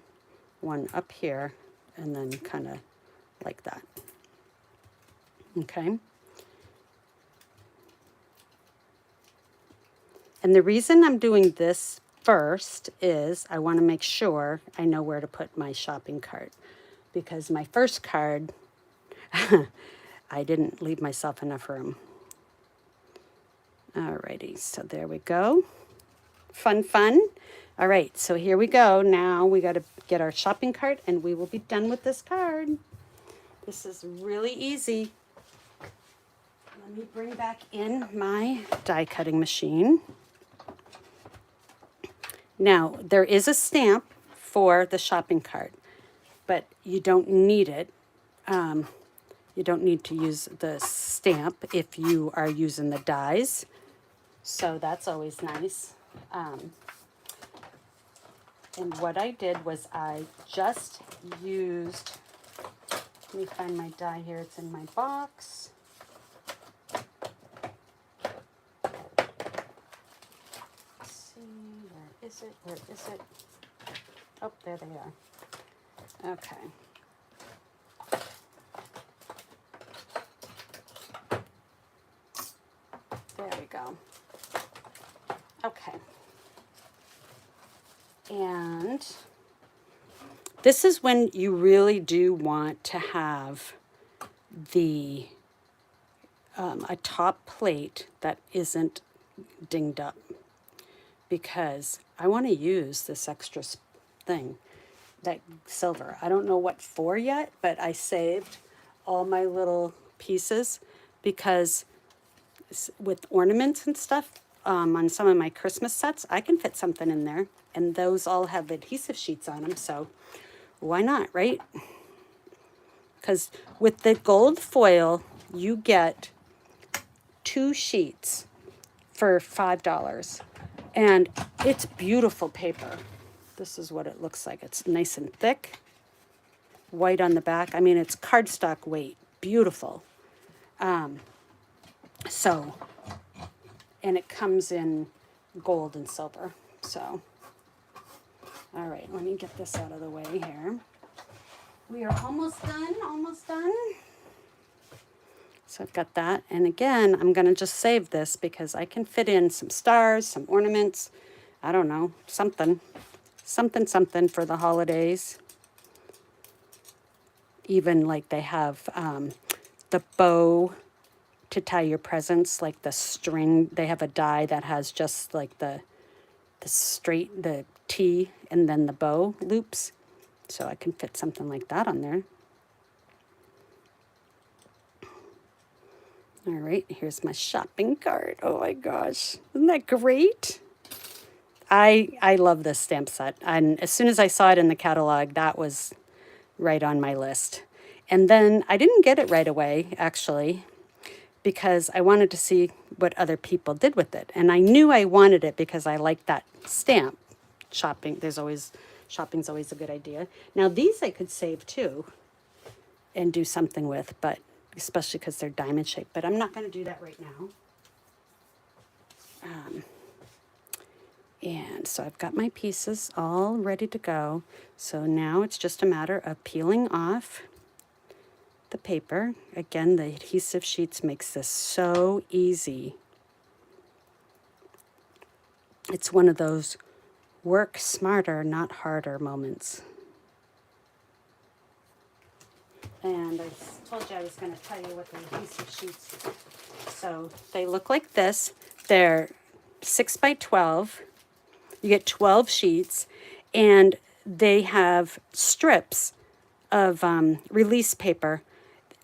one up here, and then kind of like that. Okay. And the reason I'm doing this first is I want to make sure I know where to put my shopping cart, because my first card, I didn't leave myself enough room. Alrighty, so there we go. Fun, fun. All right, so here we go. Now we got to get our shopping cart and we will be done with this card. This is really easy. Let me bring back in my die cutting machine. Now, there is a stamp for the shopping cart, but you don't need it. You don't need to use the stamp if you are using the dies. So that's always nice. And what I did was I just used, let me find my die here, it's in my box. Let's see, where is it, where is it? Oh, there they are. Okay. There we go. Okay. And this is when you really do want to have the a top plate that isn't dinged up, because I want to use this extra thing, that silver. I don't know what for yet, but I saved all my little pieces because with ornaments and stuff, on some of my Christmas sets, I can fit something in there, and those all have adhesive sheets on them, so why not, right? Because with the gold foil, you get 2 sheets for $5, and it's beautiful paper. This is what it looks like. It's nice and thick, white on the back. I mean, it's cardstock weight, beautiful. So, and it comes in gold and silver. So, all right, let me get this out of the way here. We are almost done, almost done. So I've got that. And again, I'm going to just save this because I can fit in some stars, some ornaments, I don't know, something for the holidays. Even like they have the bow to tie your presents, like the string. They have a die that has just like the T and then the bow loops. So I can fit something like that on there. All right, here's my shopping cart. Oh my gosh, isn't that great? I love this stamp set. And as soon as I saw it in the catalog, that was right on my list. And then I didn't get it right away, actually, because I wanted to see what other people did with it. And I knew I wanted it because I liked that stamp. Shopping's always a good idea. Now these I could save too and do something with, but especially because they're diamond shaped, but I'm not going to do that right now. And so I've got my pieces all ready to go. So now it's just a matter of peeling off the paper. Again, the adhesive sheets makes this so easy. It's one of those work smarter, not harder moments. And I told you I was going to tell you what the adhesive sheets. So they look like this. They're 6 by 12. You get 12 sheets, and they have strips of release paper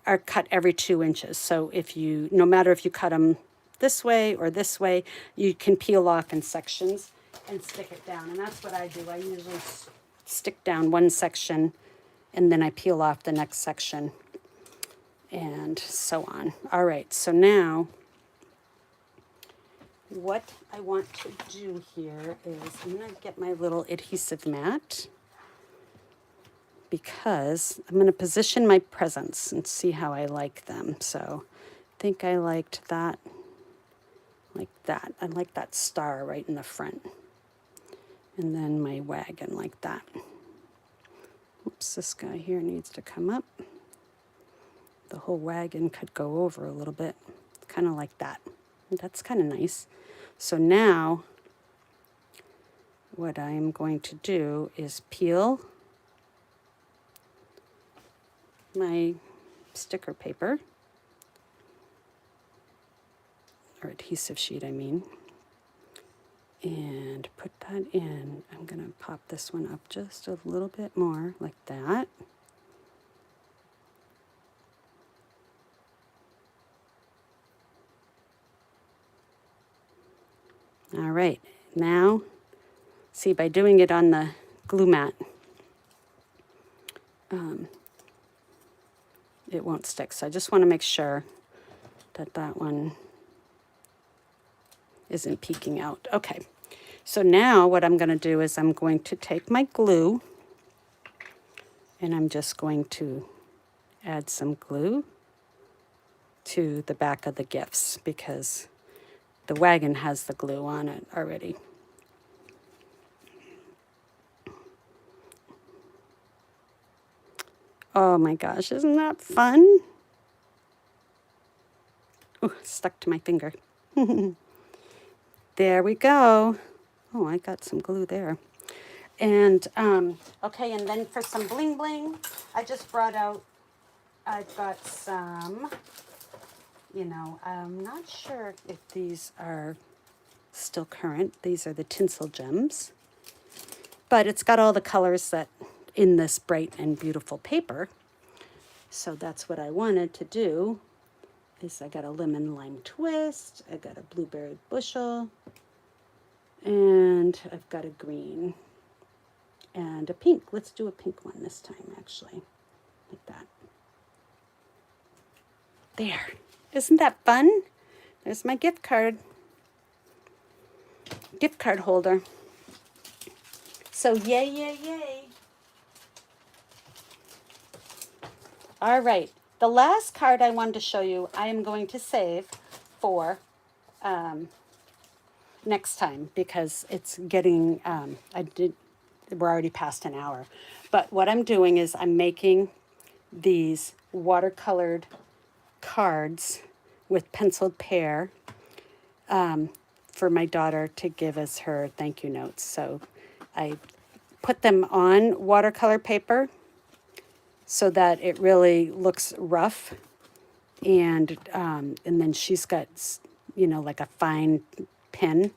are cut every 2 inches. So if you, no matter if you cut them this way or this way, you can peel off in sections and stick it down. And that's what I do. I usually stick down one section and then I peel off the next section and so on. All right, so now what I want to do here is I'm going to get my little adhesive mat because I'm going to position my presents and see how I like them. So I think I liked that, like that. I like that star right in the front. And then my wagon like that. Oops, this guy here needs to come up. The whole wagon could go over a little bit, kind of like that. That's kind of nice. So now what I'm going to do is peel my sticker paper, or adhesive sheet, I mean, and put that in. I'm going to pop this one up just a little bit more like that. All right, now, see, by doing it on the glue mat, it won't stick. So I just want to make sure that that one isn't peeking out. Okay, so now what I'm going to do is I'm going to take my glue and I'm just going to add some glue to the back of the gifts because the wagon has the glue on it already. Oh my gosh, isn't that fun? Ooh, stuck to my finger. There we go. Oh, I got some glue there. And, okay, and then for some bling bling, I just brought out, I've got some, you know, I'm not sure if these are still current. These are the tinsel gems. But it's got all the colors that in this bright and beautiful paper. So that's what I wanted to do. Is I got a lemon lime twist, I got a blueberry bushel, and I've got a green and a pink. Let's do a pink one this time, actually, like that. There. Isn't that fun? There's my gift card holder. So yay, yay, yay. All right. The last card I wanted to show you, I am going to save for next time because it's getting, we're already past an hour. But what I'm doing is I'm making these watercolored cards with penciled pear for my daughter to give as her thank you notes. So I put them on watercolor paper so that it really looks rough. And then she's got, you know, like a fine pen,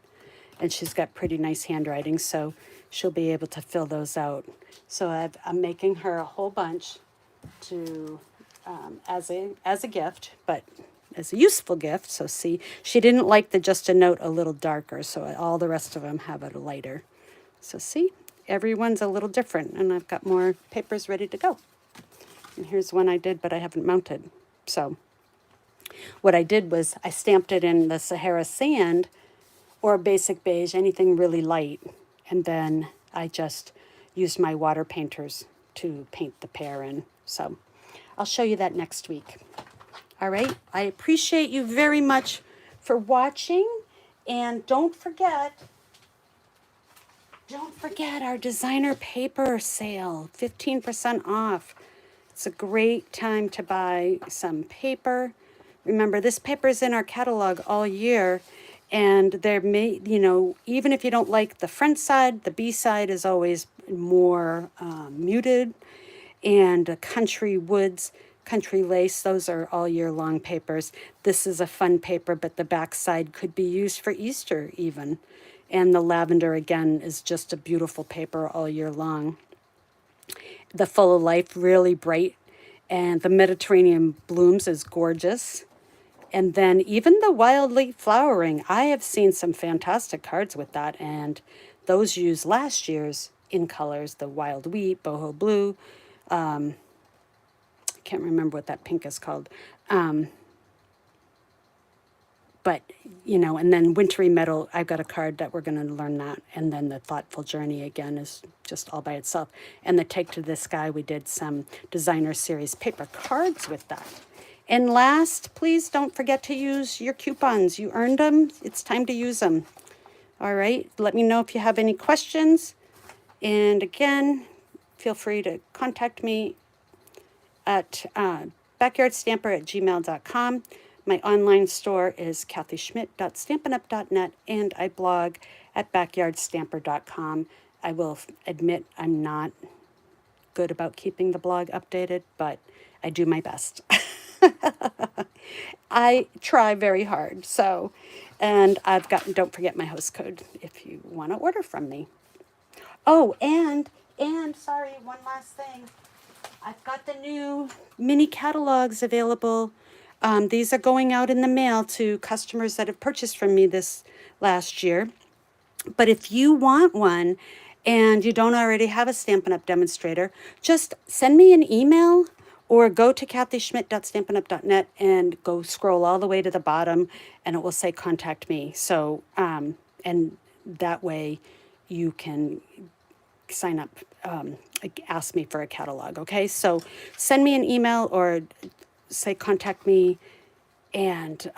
and she's got pretty nice handwriting, so she'll be able to fill those out. So I'm making her a whole bunch to as a gift, but as a useful gift. So see, she didn't like the just a note a little darker, so all the rest of them have it lighter. So see, everyone's a little different, and I've got more papers ready to go. And here's one I did, but I haven't mounted. So what I did was I stamped it in the Sahara sand or basic beige, anything really light. And then I just used my water painters to paint the pear in. So I'll show you that next week. All right. I appreciate you very much for watching. And don't forget our designer paper sale, 15% off. It's a great time to buy some paper. Remember, this paper is in our catalog all year, and there may, you know, even if you don't like the front side, the B side is always more muted, and country woods, country lace, those are all year long papers. This is a fun paper, but the back side could be used for Easter even. And the lavender, again, is just a beautiful paper all year long. The Full of Life, really bright, and the Mediterranean Blooms is gorgeous. And then even the Wild Leaf Flowering, I have seen some fantastic cards with that, and those used last year's in colors, the Wild Wheat, Boho Blue, I can't remember what that pink is called. But, you know, and then Wintry Meadow, I've got a card that we're going to learn that. And then the Thoughtful Journey, again, is just all by itself. And the Take to the Sky, we did some designer series paper cards with that. And last, please don't forget to use your coupons. You earned them. It's time to use them. All right. Let me know if you have any questions. And again, feel free to contact me at backyardstamper@gmail.com. My online store is kathyschmidt.stampinup.net, and I blog at backyardstamper.com. I will admit I'm not good about keeping the blog updated, but I do my best. I try very hard. So And I've got, don't forget my host code if you want to order from me. Oh, and sorry, one last thing. I've got the new mini catalogs available. These are going out in the mail to customers that have purchased from me this last year. But if you want one and you don't already have a Stampin' Up! Demonstrator, just send me an email or go to kathyschmidt.stampinup.net and go scroll all the way to the bottom and it will say contact me. So, and that way you can sign up, ask me for a catalog, okay? So send me an email or say contact me and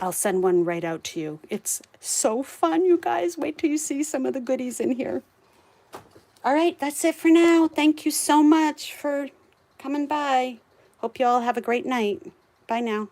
I'll send one right out to you. It's so fun, you guys. Wait till you see some of the goodies in here. All right, that's it for now. Thank you so much for coming by. Hope you all have a great night. Bye now.